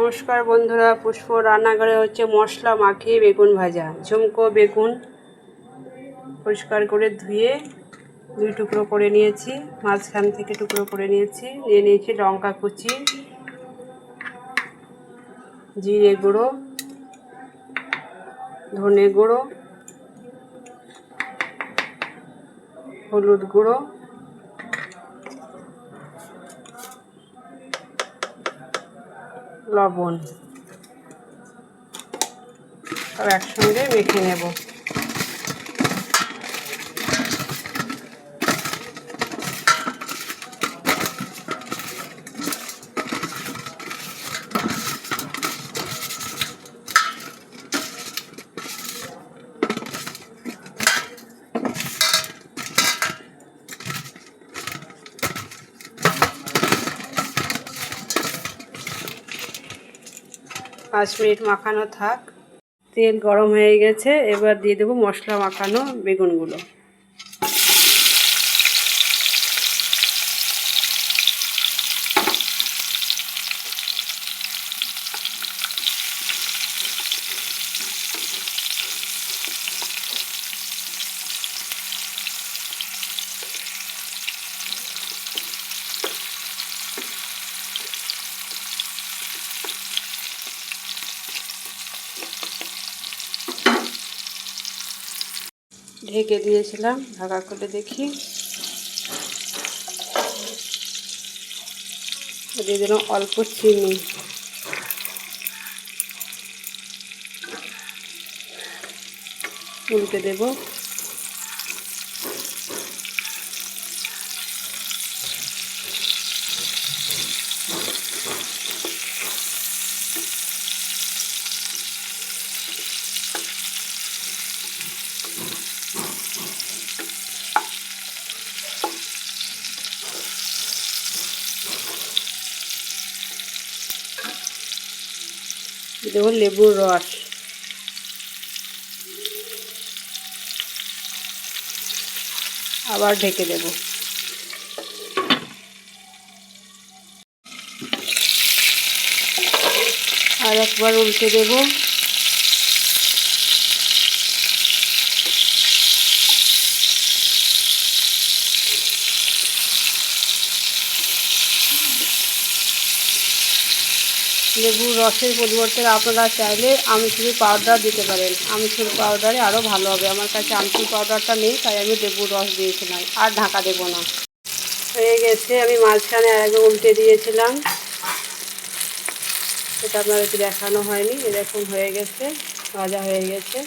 নমস্কার বন্ধুরা, পুষ্প রান্নাঘরে হচ্ছে মশলা মাখিয়ে বেগুন ভাজা। ঝুমকো বেগুন পরিষ্কার করে ধুয়ে দুই টুকরো করে নিয়েছি, মাঝখান থেকে টুকরো করে নিয়েছি। নিয়েছি লঙ্কা কুচি, জিরে গুঁড়ো, ধনে গুঁড়ো, হলুদ গুঁড়ো, লবণ, সব একসঙ্গে মেখে নেব। 5 মিনিট মাখানো থাক। তেল গরম হয়ে গেছে, এবার দিয়ে দেবো মশলা মাখানো বেগুনগুলো। ঢেকে দিয়েছিলাম, ঢাকা খুলে দেখি, দিয়ে দিলাম অল্প চিনি, উল্টে দেব। দেবো লেবুর রস, আবার ঢেকে দেব। আর একবার উল্টে দেব। লেবুর রসের পরিবর্তে আপনারা চাইলে আমচুর পাউডার দিতে পারেন। আমচুর পাউডারে আরও ভালো হবে। আমার কাছে আমচুর পাউডারটা নেই, তাই আমি লেবুর রস দিয়েছিলাম। আর ঢাকা দেবো না। হয়ে গেছে, আমি মাঝখানে আরেকবার উল্টে দিয়েছিলাম, সেটা আপনাদেরকে দেখানো হয়নি। এরকম হয়ে গেছে, ভাজা হয়ে গেছে।